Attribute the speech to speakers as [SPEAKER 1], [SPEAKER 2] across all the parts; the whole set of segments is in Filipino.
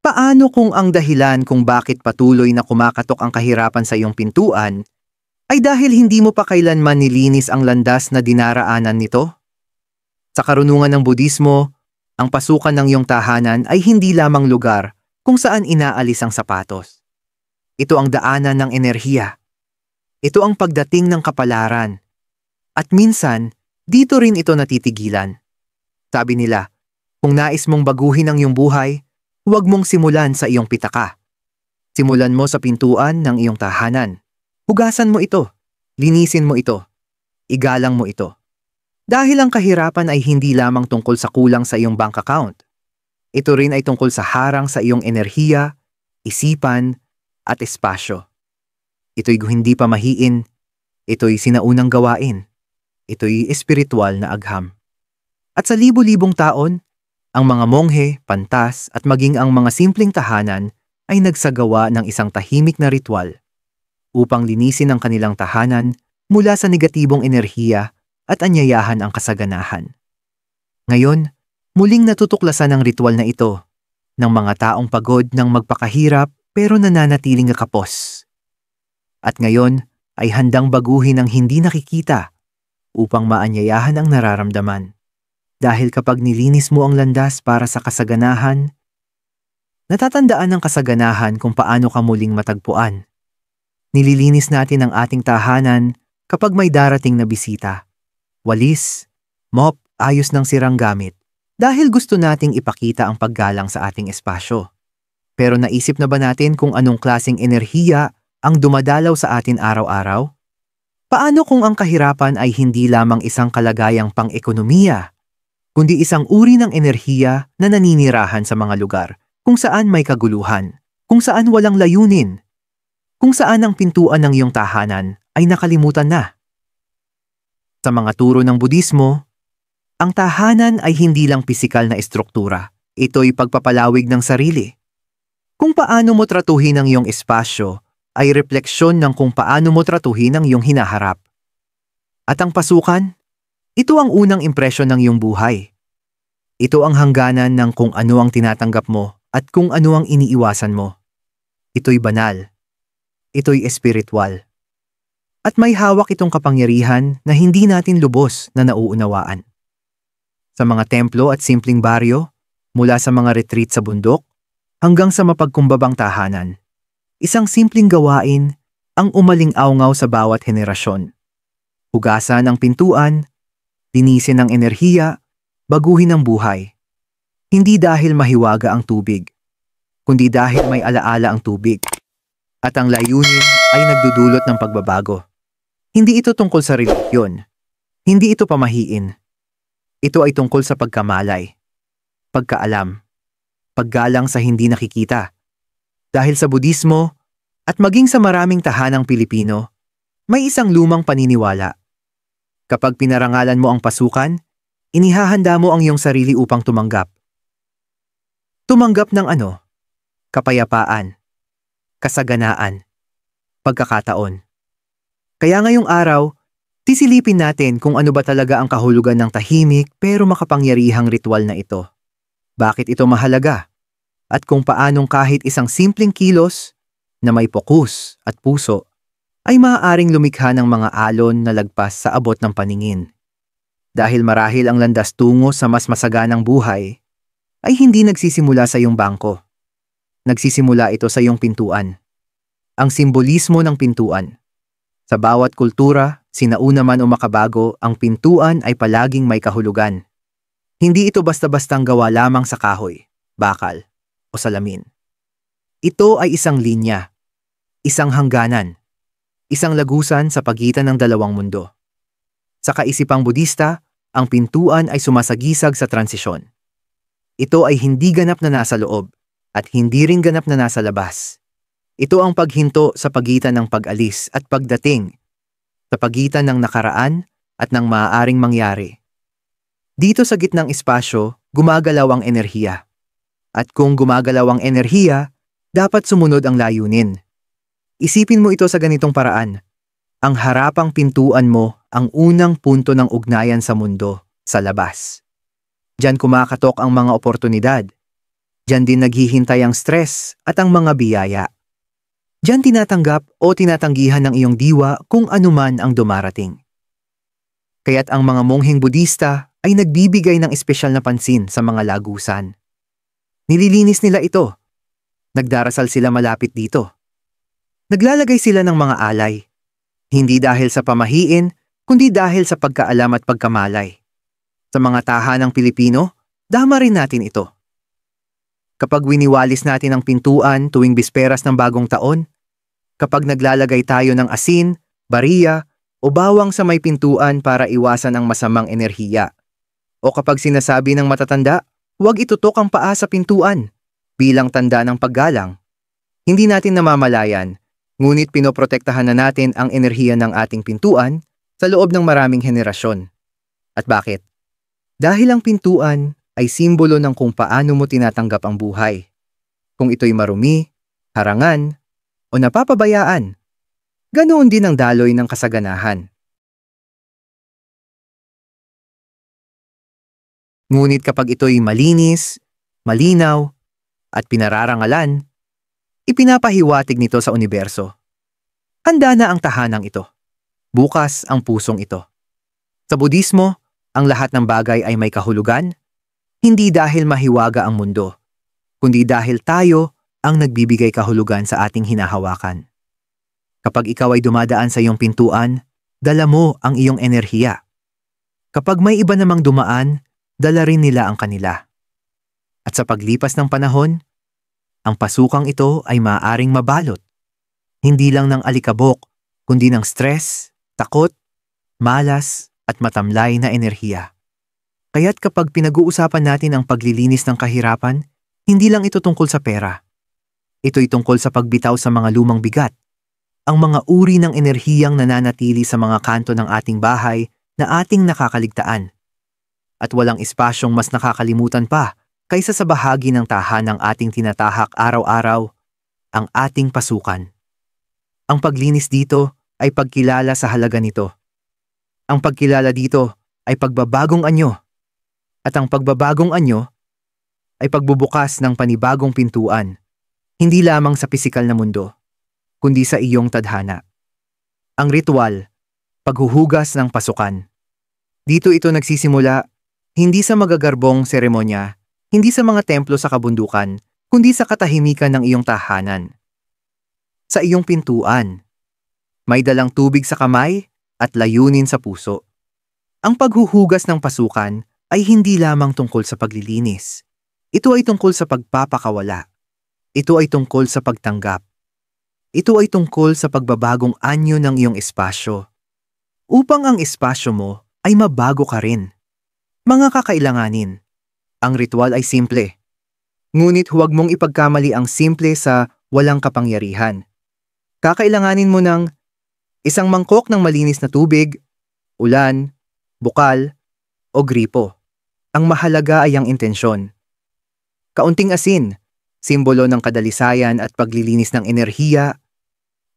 [SPEAKER 1] Paano kung ang dahilan kung bakit patuloy na kumakatok ang kahirapan sa iyong pintuan ay dahil hindi mo pa kailanman nilinis ang landas na dinaraanan nito? Sa karunungan ng Budismo, ang pasukan ng iyong tahanan ay hindi lamang lugar kung saan inaalis ang sapatos. Ito ang daanan ng enerhiya. Ito ang pagdating ng kapalaran. At minsan, dito rin ito natitigilan. Sabi nila, kung nais mong baguhin ang iyong buhay, huwag mong simulan sa iyong pitaka. Simulan mo sa pintuan ng iyong tahanan. Hugasan mo ito. Linisin mo ito. Igalang mo ito. Dahil ang kahirapan ay hindi lamang tungkol sa kulang sa iyong bank account. Ito rin ay tungkol sa harang sa iyong enerhiya, isipan, at espasyo. Ito'y hindi pamahiin. Ito'y sinaunang gawain. Ito'y espiritual na agham. At sa libo-libong taon, ang mga monghe, pantas at maging ang mga simpleng tahanan ay nagsagawa ng isang tahimik na ritual upang linisin ang kanilang tahanan mula sa negatibong enerhiya at anyayahan ang kasaganahan. Ngayon, muling natutuklasan ang ritual na ito ng mga taong pagod ng magpakahirap pero nananatiling kapos. At ngayon ay handang baguhin ang hindi nakikita upang maanyayahan ang nararamdaman. Dahil kapag nilinis mo ang landas para sa kasaganahan, natatandaan ng kasaganahan kung paano ka muling matagpuan. Nililinis natin ang ating tahanan kapag may darating na bisita. Walis, mop, ayos ng sirang gamit. Dahil gusto nating ipakita ang paggalang sa ating espasyo. Pero naisip na ba natin kung anong klaseng enerhiya ang dumadalaw sa atin araw-araw? Paano kung ang kahirapan ay hindi lamang isang kalagayang pang-ekonomiya, kundi isang uri ng enerhiya na naninirahan sa mga lugar kung saan may kaguluhan, kung saan walang layunin, kung saan ang pintuan ng iyong tahanan ay nakalimutan na? Sa mga turo ng Budismo, ang tahanan ay hindi lang pisikal na estruktura. Ito'y pagpapalawig ng sarili. Kung paano mo tratuhin ang iyong espasyo ay refleksyon ng kung paano mo tratuhin ang iyong hinaharap. At ang pasukan? Ito ang unang impresyon ng iyong buhay. Ito ang hangganan ng kung ano ang tinatanggap mo at kung ano ang iniiwasan mo. Ito'y banal. Ito'y espiritual. At may hawak itong kapangyarihan na hindi natin lubos na nauunawaan. Sa mga templo at simpleng baryo, mula sa mga retreat sa bundok, hanggang sa mapagkumbabang tahanan, isang simpleng gawain ang umaling-awngaw sa bawat henerasyon. Hugasan ang pintuan, linisin ang enerhiya, baguhin ang buhay. Hindi dahil mahiwaga ang tubig, kundi dahil may alaala ang tubig. At ang layunin ay nagdudulot ng pagbabago. Hindi ito tungkol sa relihiyon. Hindi ito pamahiin. Ito ay tungkol sa pagkamalay, pagkaalam, paggalang sa hindi nakikita. Dahil sa Budismo, at maging sa maraming tahanang Pilipino, may isang lumang paniniwala. Kapag pinarangalan mo ang pasukan, inihahanda mo ang iyong sarili upang tumanggap. Tumanggap ng ano? Kapayapaan, kasaganaan, pagkakataon. Kaya ngayong araw, sisilipin natin kung ano ba talaga ang kahulugan ng tahimik pero makapangyarihang ritual na ito. Bakit ito mahalaga? At kung paanong kahit isang simpleng kilos na may pokus at puso ay maaaring lumikha ng mga alon na lagpas sa abot ng paningin. Dahil marahil ang landas tungo sa mas masaganang buhay ay hindi nagsisimula sa iyong bangko. Nagsisimula ito sa iyong pintuan. Ang simbolismo ng pintuan. Sa bawat kultura, sinauna man o makabago, ang pintuan ay palaging may kahulugan. Hindi ito basta-bastang gawa lamang sa kahoy, bakal, o salamin. Ito ay isang linya, isang hangganan, isang lagusan sa pagitan ng dalawang mundo. Sa kaisipang Budista, ang pintuan ay sumasagisag sa transisyon. Ito ay hindi ganap na nasa loob at hindi rin ganap na nasa labas. Ito ang paghinto sa pagitan ng pag-alis at pagdating, sa pagitan ng nakaraan at ng maaaring mangyari. Dito sa gitnang espasyo, gumagalaw ang enerhiya. At kung gumagalaw ang enerhiya, dapat sumunod ang layunin. Isipin mo ito sa ganitong paraan. Ang harapang pintuan mo ang unang punto ng ugnayan sa mundo, sa labas. Diyan kumakatok ang mga oportunidad. Diyan din naghihintay ang stress at ang mga biyaya. Diyan tinatanggap o tinatanggihan ng iyong diwa kung anuman ang dumarating. Kaya't ang mga mongheng Budista ay nagbibigay ng espesyal na pansin sa mga lagusan. Nililinis nila ito. Nagdarasal sila malapit dito. Naglalagay sila ng mga alay. Hindi dahil sa pamahiin, kundi dahil sa pagkaalam at pagkamalay. Sa mga tahanang Pilipino, dama rin natin ito. Kapag winiwalis natin ang pintuan tuwing bisperas ng bagong taon, kapag naglalagay tayo ng asin, bariya, o bawang sa may pintuan para iwasan ang masamang enerhiya, o kapag sinasabi ng matatanda, huwag itutok ang paa sa pintuan bilang tanda ng paggalang, hindi natin namamalayan, ngunit pinoprotektahan na natin ang enerhiya ng ating pintuan sa loob ng maraming henerasyon. At bakit? Dahil ang pintuan ay simbolo ng kung paano mo tinatanggap ang buhay. Kung ito'y marumi, harangan, o napapabayaan, ganoon din ang daloy ng kasaganahan. Ngunit kapag ito'y malinis, malinaw, at pinararangalan, ipinapahiwatig nito sa universo. Handa na ang tahanang ito. Bukas ang pusong ito. Sa Budismo, ang lahat ng bagay ay may kahulugan, hindi dahil mahiwaga ang mundo, kundi dahil tayo ang nagbibigay kahulugan sa ating hinahawakan. Kapag ikaw ay dumadaan sa iyong pintuan, dala mo ang iyong enerhiya. Kapag may iba namang dumaan, dala rin nila ang kanila. At sa paglipas ng panahon, ang pasukang ito ay maaaring mabalot, hindi lang ng alikabok, kundi ng stress, takot, malas, at matamlay na enerhiya. Kaya't kapag pinag-uusapan natin ang paglilinis ng kahirapan, hindi lang ito tungkol sa pera. Ito'y tungkol sa pagbitaw sa mga lumang bigat, ang mga uri ng enerhiyang nananatili sa mga kanto ng ating bahay na ating nakakaligtaan. At walang espasyong mas nakakalimutan pa kaysa sa bahagi ng tahanang ating tinatahak araw-araw, ang ating pasukan. Ang paglinis dito ay pagkilala sa halaga nito. Ang pagkilala dito ay pagbabagong anyo. At ang pagbabagong anyo ay pagbubukas ng panibagong pintuan, hindi lamang sa pisikal na mundo, kundi sa iyong tadhana. Ang ritual, paghuhugas ng pasukan. Dito ito nagsisimula, hindi sa magagarbong seremonya, hindi sa mga templo sa kabundukan, kundi sa katahimikan ng iyong tahanan. Sa iyong pintuan, may dalang tubig sa kamay at layunin sa puso. Ang paghuhugas ng pasukan ay hindi lamang tungkol sa paglilinis. Ito ay tungkol sa pagpapakawala. Ito ay tungkol sa pagtanggap. Ito ay tungkol sa pagbabagong anyo ng iyong espasyo. Upang ang espasyo mo ay mabago ka rin. Mga kakailanganin. Ang ritual ay simple. Ngunit huwag mong ipagkamali ang simple sa walang kapangyarihan. Kakailanganin mo ng isang mangkok ng malinis na tubig, ulan, bukal, o gripo. Ang mahalaga ay ang intensyon. Kaunting asin, simbolo ng kadalisayan at paglilinis ng enerhiya,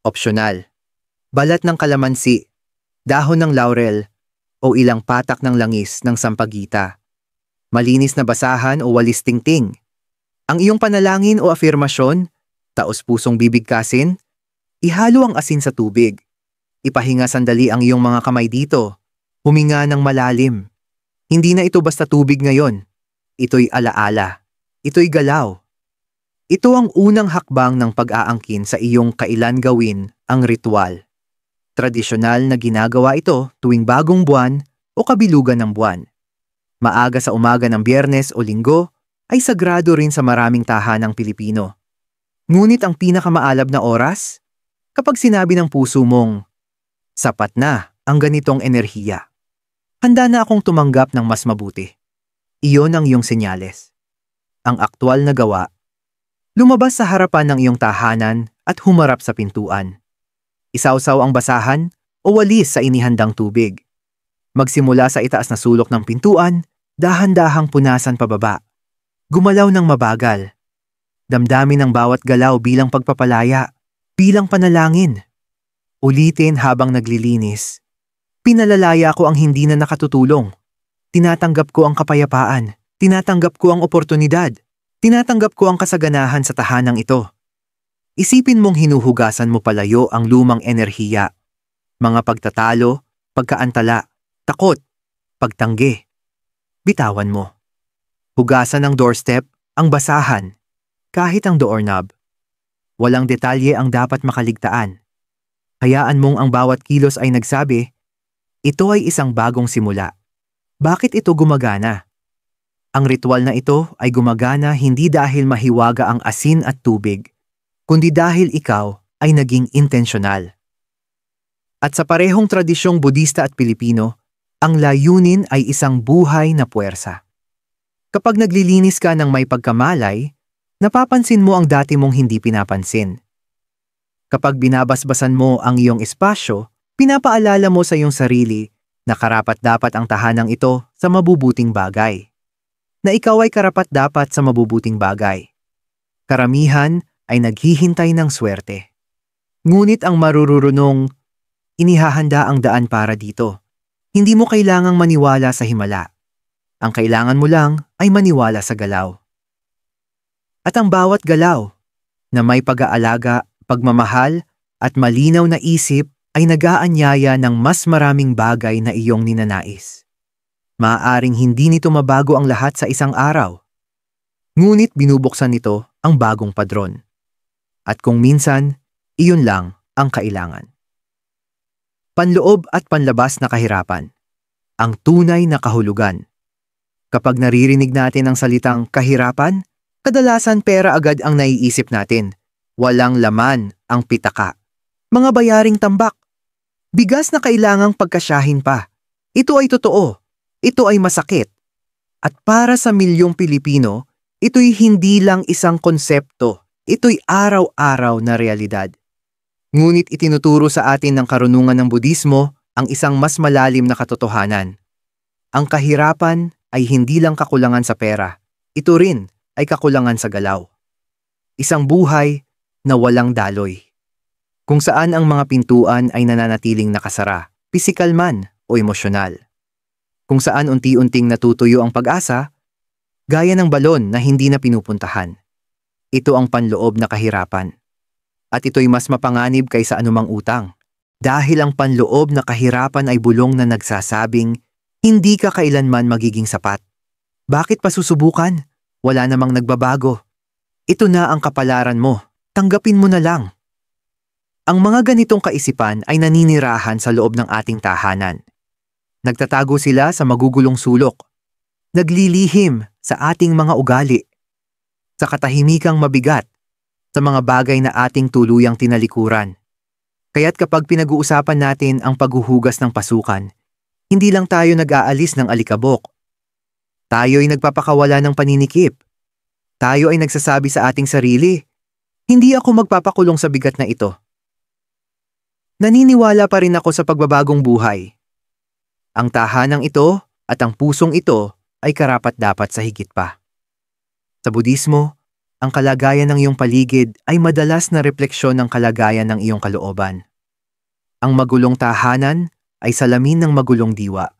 [SPEAKER 1] opsyonal. Balat ng kalamansi, dahon ng laurel, o ilang patak ng langis ng sampagita. Malinis na basahan o walis tingting. Ang iyong panalangin o afirmasyon, taos-pusong bibigkasin, ihalo ang asin sa tubig. Ipahinga sandali ang iyong mga kamay dito. Huminga ng malalim. Hindi na ito basta tubig ngayon. Ito'y alaala. Ito'y galaw. Ito ang unang hakbang ng pag-aangkin sa iyong kailan gawin ang ritual. Tradisyonal na ginagawa ito tuwing bagong buwan o kabilugan ng buwan. Maaga sa umaga ng Biyernes o Linggo ay sagrado rin sa maraming tahanang Pilipino. Ngunit ang pinakamaalab na oras, kapag sinabi ng puso mong, sapat na ang ganitong enerhiya. Handa na akong tumanggap ng mas mabuti. Iyon ang iyong senyales. Ang aktwal na gawa, lumabas sa harapan ng iyong tahanan at humarap sa pintuan. Isawsaw ang basahan o walis sa inihandang tubig. Magsimula sa itaas na sulok ng pintuan, dahan-dahang punasan pababa. Gumalaw ng mabagal. Damdamin ang bawat galaw bilang pagpapalaya, bilang panalangin. Ulitin habang naglilinis. Pinalalaya ko ang hindi na nakatutulong. Tinatanggap ko ang kapayapaan. Tinatanggap ko ang oportunidad. Tinatanggap ko ang kasaganahan sa tahanang ito. Isipin mong hinuhugasan mo palayo ang lumang enerhiya, mga pagtatalo, pagkaantala, takot, pagtanggi. Bitawan mo. Hugasan ang doorstep, ang basahan, kahit ang doorknob. Walang detalye ang dapat makaligtaan. Hayaan mong ang bawat kilos ay nagsabi, ito ay isang bagong simula. Bakit ito gumagana? Ang ritual na ito ay gumagana hindi dahil mahiwaga ang asin at tubig, kundi dahil ikaw ay naging intensyonal. At sa parehong tradisyong Budista at Pilipino, ang layunin ay isang buhay na puwersa. Kapag naglilinis ka ng may pagkamalay, napapansin mo ang dati mong hindi pinapansin. Kapag binabasbasan mo ang iyong espasyo, pinapaalala mo sa iyong sarili na karapat-dapat ang tahanang ito sa mabubuting bagay. Na ikaw ay karapat-dapat sa mabubuting bagay. Karamihan ay naghihintay ng swerte. Ngunit ang marurunong, inihahanda ang daan para dito. Hindi mo kailangang maniwala sa himala. Ang kailangan mo lang ay maniwala sa galaw. At ang bawat galaw na may pag-aalaga, pagmamahal at malinaw na isip ay nag-aanyaya ng mas maraming bagay na iyong ninanais. Maaaring hindi nito mabago ang lahat sa isang araw. Ngunit binubuksan nito ang bagong padron. At kung minsan, iyon lang ang kailangan. Panloob at panlabas na kahirapan. Ang tunay na kahulugan. Kapag naririnig natin ang salitang kahirapan, kadalasan pera agad ang naiisip natin. Walang laman ang pitaka. Mga bayaring tambak. Bigas na kailangang pagkasyahin pa. Ito ay totoo. Ito ay masakit. At para sa milyong Pilipino, ito'y hindi lang isang konsepto. Ito'y araw-araw na realidad. Ngunit itinuturo sa atin ng karunungan ng Budismo ang isang mas malalim na katotohanan. Ang kahirapan ay hindi lang kakulangan sa pera. Ito rin ay kakulangan sa galaw. Isang buhay na walang daloy. Kung saan ang mga pintuan ay nananatiling nakasara, pisikal man o emosyonal. Kung saan unti-unting natutuyo ang pag-asa, gaya ng balon na hindi na pinupuntahan. Ito ang panloob na kahirapan. At ito'y mas mapanganib kaysa anumang utang. Dahil ang panloob na kahirapan ay bulong na nagsasabing, hindi ka kailanman magiging sapat. Bakit pa susubukan? Wala namang nagbabago. Ito na ang kapalaran mo. Tanggapin mo na lang. Ang mga ganitong kaisipan ay naninirahan sa loob ng ating tahanan. Nagtatago sila sa magugulong sulok. Naglilihim sa ating mga ugali. Sa katahimikang mabigat. Sa mga bagay na ating tuluyang tinalikuran. Kaya't kapag pinag-uusapan natin ang paghuhugas ng pasukan, hindi lang tayo nag-aalis ng alikabok. Tayo'y nagpapakawala ng paninikip. Tayo ay nagsasabi sa ating sarili, hindi ako magpapakulong sa bigat na ito. Naniniwala pa rin ako sa pagbabagong buhay. Ang tahanang ito at ang pusong ito ay karapat-dapat sa higit pa. Sa Budismo, ang kalagayan ng iyong paligid ay madalas na refleksyon ng kalagayan ng iyong kalooban. Ang magulong tahanan ay salamin ng magulong diwa.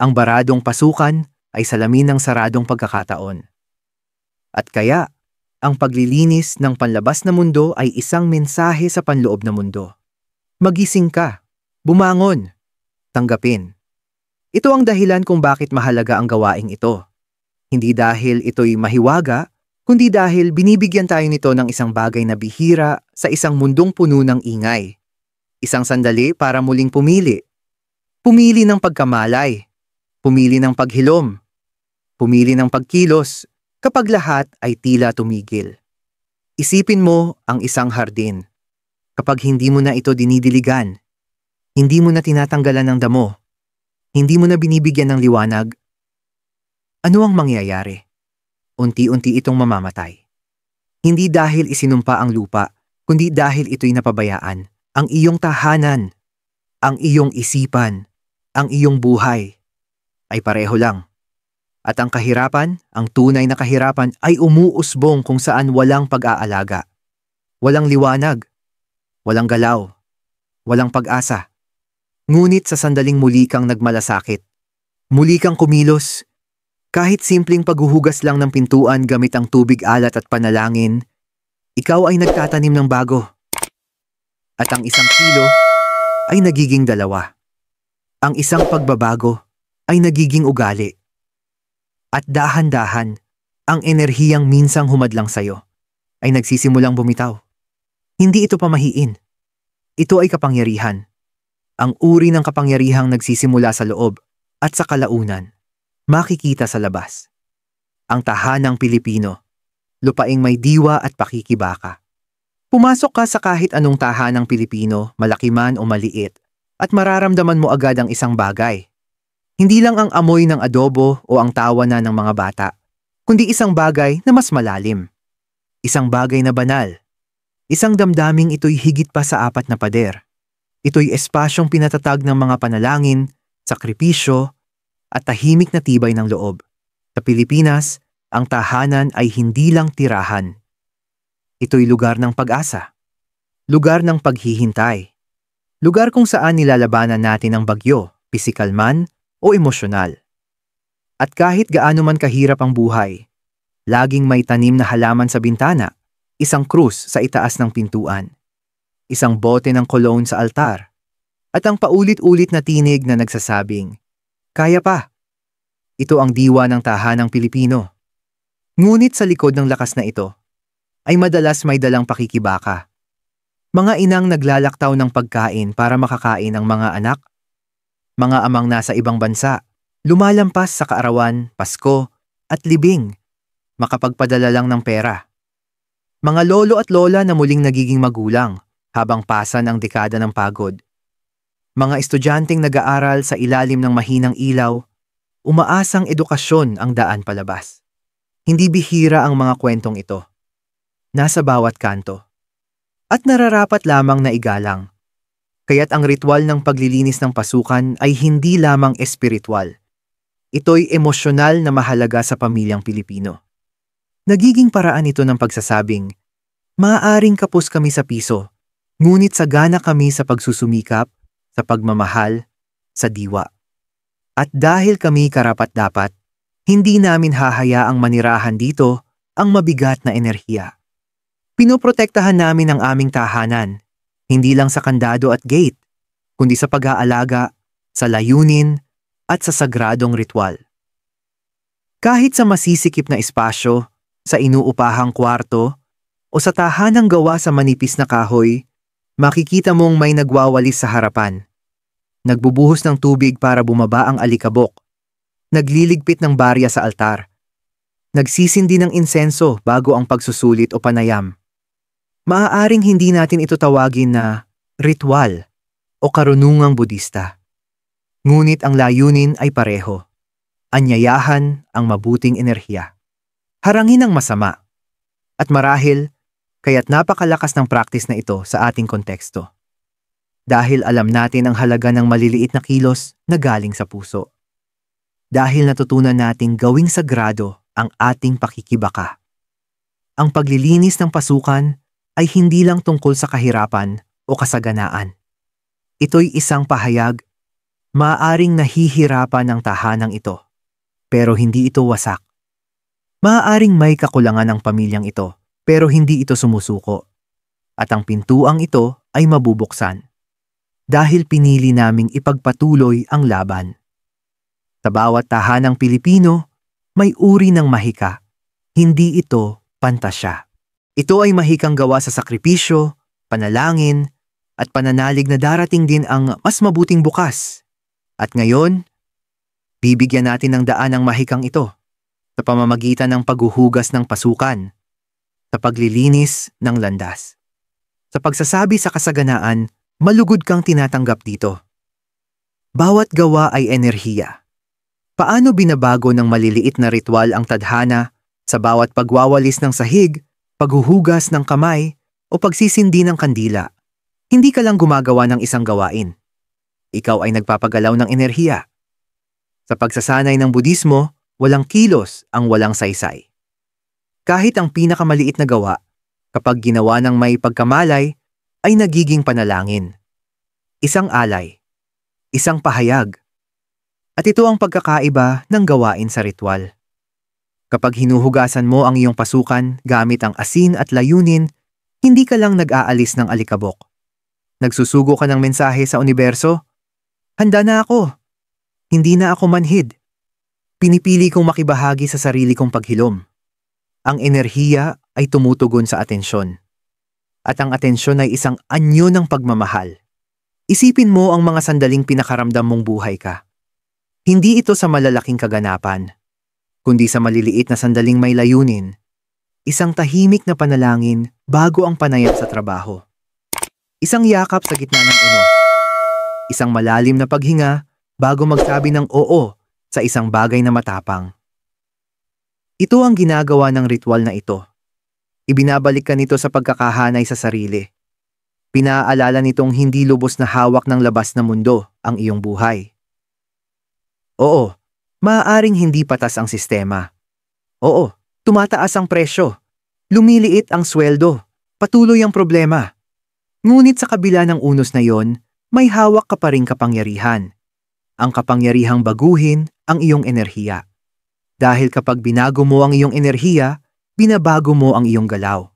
[SPEAKER 1] Ang baradong pasukan ay salamin ng saradong pagkakataon. At kaya, ang paglilinis ng panlabas na mundo ay isang mensahe sa panloob na mundo. Magising ka, bumangon, tanggapin. Ito ang dahilan kung bakit mahalaga ang gawaing ito. Hindi dahil ito'y mahiwaga, kundi dahil binibigyan tayo nito ng isang bagay na bihira sa isang mundong puno ng ingay. Isang sandali para muling pumili. Pumili ng pagkamalay. Pumili ng paghilom. Pumili ng pagkilos kapag lahat ay tila tumigil. Isipin mo ang isang hardin. Kapag hindi mo na ito dinidiligan, hindi mo na tinatanggalan ng damo, hindi mo na binibigyan ng liwanag, ano ang mangyayari? Unti-unti itong mamamatay. Hindi dahil isinumpa ang lupa, kundi dahil ito'y napabayaan. Ang iyong tahanan, ang iyong isipan, ang iyong buhay ay pareho lang. At ang kahirapan, ang tunay na kahirapan ay umuusbong kung saan walang pag-aalaga. Walang liwanag, walang galaw, walang pag-asa. Ngunit sa sandaling muli kang nagmalasakit, muli kang kumilos, Kahit simpleng paghuhugas lang ng pintuan gamit ang tubig alat at panalangin, ikaw ay nagtatanim ng bago. At ang isang kilo ay nagiging 2. Ang isang pagbabago ay nagiging ugali. At dahan-dahan, ang enerhiyang minsang humadlang sa'yo ay nagsisimulang bumitaw. Hindi ito pamahiin. Ito ay kapangyarihan. Ang uri ng kapangyarihang nagsisimula sa loob at sa kalaunan, makikita sa labas. Ang tahanang Pilipino, lupaing may diwa at pakikibaka. Pumasok ka sa kahit anong tahanang Pilipino, malaki man o maliit, at mararamdaman mo agad ang isang bagay. Hindi lang ang amoy ng adobo o ang tawa na ng mga bata, kundi isang bagay na mas malalim. Isang bagay na banal. Isang damdaming ito'y higit pa sa 4 na pader. Ito'y espasyong pinatatag ng mga panalangin, sakripisyo, at tahimik na tibay ng loob. Sa Pilipinas, ang tahanan ay hindi lang tirahan. Ito'y lugar ng pag-asa. Lugar ng paghihintay. Lugar kung saan nilalabanan natin ang bagyo, pisikal man o emosyonal. At kahit gaano man kahirap ang buhay, laging may tanim na halaman sa bintana, isang krus sa itaas ng pintuan, isang bote ng cologne sa altar, at ang paulit-ulit na tinig na nagsasabing, "Kaya pa." Ito ang diwa ng tahanang Pilipino. Ngunit sa likod ng lakas na ito, ay madalas may dalang pakikibaka. Mga inang naglalaktaw ng pagkain para makakain ang mga anak, mga amang nasa ibang bansa, lumalampas sa kaarawan, Pasko, at libing, makapagpadala lang ng pera. Mga lolo at lola na muling nagiging magulang habang pasan ang dekada ng pagod. Mga estudyanteng nag-aaral sa ilalim ng mahinang ilaw, umaasang edukasyon ang daan palabas. Hindi bihira ang mga kwentong ito. Nasa bawat kanto. At nararapat lamang na igalang. Kaya't ang ritual ng paglilinis ng pasukan ay hindi lamang espiritual. Ito'y emosyonal na mahalaga sa pamilyang Pilipino. Nagiging paraan ito ng pagsasabing, maaaring kapos kami sa piso, ngunit sagana kami sa pagsusumikap, sa pagmamahal, sa diwa. At dahil kami karapat-dapat, hindi namin hahayaang manirahan dito ang mabigat na enerhiya. Pinoprotektahan namin ang aming tahanan, hindi lang sa kandado at gate, kundi sa pag-aalaga, sa layunin, at sa sagradong ritual. Kahit sa masisikip na espasyo, sa inuupahang kwarto, o sa tahanang gawa sa manipis na kahoy, makikita mong may nagwawalis sa harapan. Nagbubuhos ng tubig para bumaba ang alikabok. Nagliligpit ng barya sa altar. Nagsisindi ng insenso bago ang pagsusulit o panayam. Maaaring hindi natin ito tawagin na ritual o karunungang Budista. Ngunit ang layunin ay pareho. Anyayahan ang mabuting enerhiya. Harangin ang masama. At marahil, kaya't napakalakas ng praktis na ito sa ating konteksto. Dahil alam natin ang halaga ng maliliit na kilos na galing sa puso. Dahil natutunan nating gawing sagrado ang ating pakikibaka. Ang paglilinis ng pasukan ay hindi lang tungkol sa kahirapan o kasaganaan. Ito'y isang pahayag, maaaring nahihirapan ang tahanang ito, pero hindi ito wasak. Maaaring may kakulangan ng pamilyang ito, pero hindi ito sumusuko. At ang pintuang ito ay mabubuksan. Dahil pinili naming ipagpatuloy ang laban. Sa bawat tahanang Pilipino, may uri ng mahika. Hindi ito pantasya. Ito ay mahikang gawa sa sakripisyo, panalangin, at pananalig na darating din ang mas mabuting bukas. At ngayon, bibigyan natin ng daan ang mahikang ito sa pamamagitan ng paghuhugas ng pasukan, sa paglilinis ng landas. Sa pagsasabi sa kasaganaan, malugod kang tinatanggap dito. Bawat gawa ay enerhiya. Paano binabago ng maliliit na ritual ang tadhana sa bawat pagwawalis ng sahig, paghuhugas ng kamay, o pagsisindi ng kandila? Hindi ka lang gumagawa ng isang gawain. Ikaw ay nagpapagalaw ng enerhiya. Sa pagsasanay ng Budismo, walang kilos ang walang saysay. Kahit ang pinakamaliit na gawa, kapag ginawa ng may pagkamalay, ay nagiging panalangin. Isang alay. Isang pahayag. At ito ang pagkakaiba ng gawain sa ritual. Kapag hinuhugasan mo ang iyong pasukan gamit ang asin at layunin, hindi ka lang nag-aalis ng alikabok. Nagsusugo ka ng mensahe sa universo, handa na ako. Hindi na ako manhid. Pinipili kong makibahagi sa sarili kong paghilom. Ang enerhiya ay tumutugon sa atensyon. At ang atensyon ay isang anyo ng pagmamahal. Isipin mo ang mga sandaling pinakaramdam mong buhay ka. Hindi ito sa malalaking kaganapan, kundi sa maliliit na sandaling may layunin. Isang tahimik na panalangin bago ang panayam sa trabaho. Isang yakap sa gitna ng unos. Isang malalim na paghinga bago magsabi ng oo sa isang bagay na matapang. Ito ang ginagawa ng ritual na ito. Ibinabalik ka nito sa pagkakahanay sa sarili. Pinaalala nitong hindi lubos na hawak ng labas na mundo ang iyong buhay. Oo, maaaring hindi patas ang sistema. Oo, tumataas ang presyo. Lumiliit ang sweldo. Patuloy ang problema. Ngunit sa kabila ng unos na yon, may hawak ka pa ring kapangyarihan. Ang kapangyarihang baguhin ang iyong enerhiya. Dahil kapag binago mo ang iyong enerhiya, binabago mo ang iyong galaw.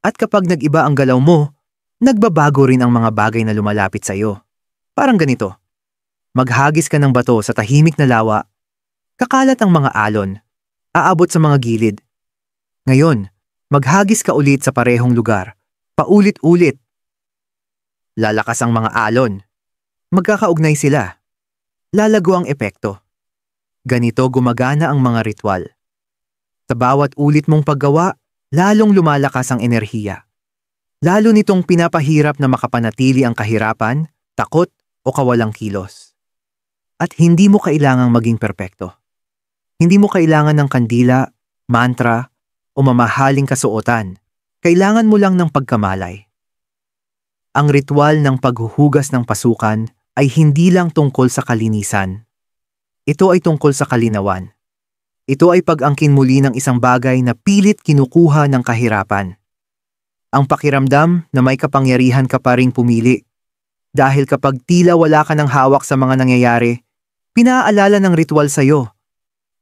[SPEAKER 1] At kapag nag-iba ang galaw mo, nagbabago rin ang mga bagay na lumalapit sa iyo. Parang ganito. Maghagis ka ng bato sa tahimik na lawa, kakalat ang mga alon, aabot sa mga gilid. Ngayon, maghagis ka ulit sa parehong lugar, paulit-ulit. Lalakas ang mga alon. Magkakaugnay sila. Lalago ang epekto. Ganito gumagana ang mga ritual. Sa bawat ulit mong paggawa, lalong lumalakas ang enerhiya. Lalo nitong pinapahirap na makapanatili ang kahirapan, takot o kawalang kilos. At hindi mo kailangang maging perpekto. Hindi mo kailangan ng kandila, mantra o mamahaling kasuotan. Kailangan mo lang ng pagkamalay. Ang ritual ng paghuhugas ng pasukan ay hindi lang tungkol sa kalinisan. Ito ay tungkol sa kalinawan. Ito ay pag-angkin muli ng isang bagay na pilit kinukuha ng kahirapan. Ang pakiramdam na may kapangyarihan ka pa ring pumili. Dahil kapag tila wala ka ng hawak sa mga nangyayari, pinaalala ng ritual sa'yo,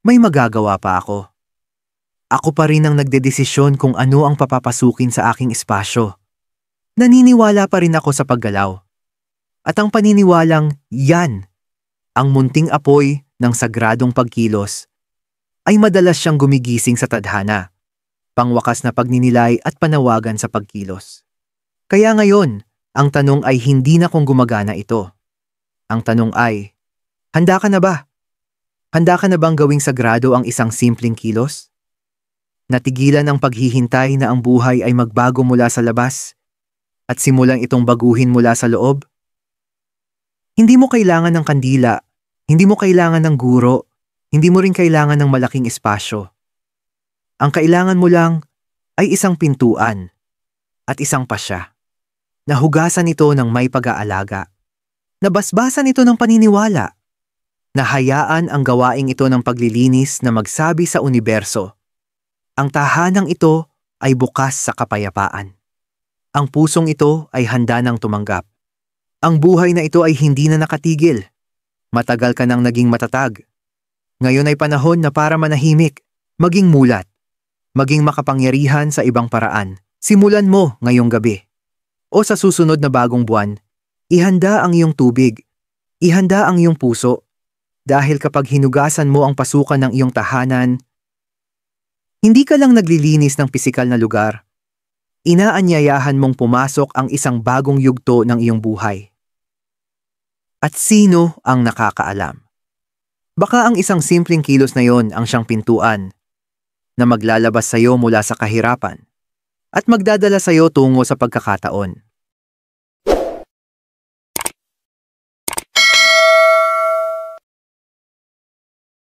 [SPEAKER 1] may magagawa pa ako. Ako pa rin ang nagdedesisyon kung ano ang papapasukin sa aking espasyo. Naniniwala pa rin ako sa paggalaw. At ang paniniwalang yan, ang munting apoy ng sagradong pagkilos, ay madalas siyang gumigising sa tadhana, pangwakas na pagninilay at panawagan sa pagkilos. Kaya ngayon, ang tanong ay hindi na kung gumagana ito. Ang tanong ay, handa ka na ba? Handa ka na bang gawing sagrado ang isang simpleng kilos? Natigilan ang paghihintay na ang buhay ay magbago mula sa labas at simulang itong baguhin mula sa loob? Hindi mo kailangan ng kandila, hindi mo kailangan ng guro, hindi mo rin kailangan ng malaking espasyo. Ang kailangan mo lang ay isang pintuan at isang pasya. Nahugasan ito ng may pag-aalaga. Nabasbasan ito ng paniniwala. Nahayaan ang gawaing ito ng paglilinis na magsabi sa universo. Ang tahanang ito ay bukas sa kapayapaan. Ang pusong ito ay handa ng tumanggap. Ang buhay na ito ay hindi na nakatigil. Matagal ka nang naging matatag. Ngayon ay panahon na para manahimik, maging mulat, maging makapangyarihan sa ibang paraan. Simulan mo ngayong gabi. O sa susunod na bagong buwan, ihanda ang iyong tubig, ihanda ang iyong puso, dahil kapag hinugasan mo ang pasukan ng iyong tahanan, hindi ka lang naglilinis ng pisikal na lugar, inaanyayahan mong pumasok ang isang bagong yugto ng iyong buhay. At sino ang nakakaalam? Baka ang isang simpleng kilos na yon ang siyang pintuan na maglalabas sa iyo mula sa kahirapan at magdadala sa iyo tungo sa pagkakataon.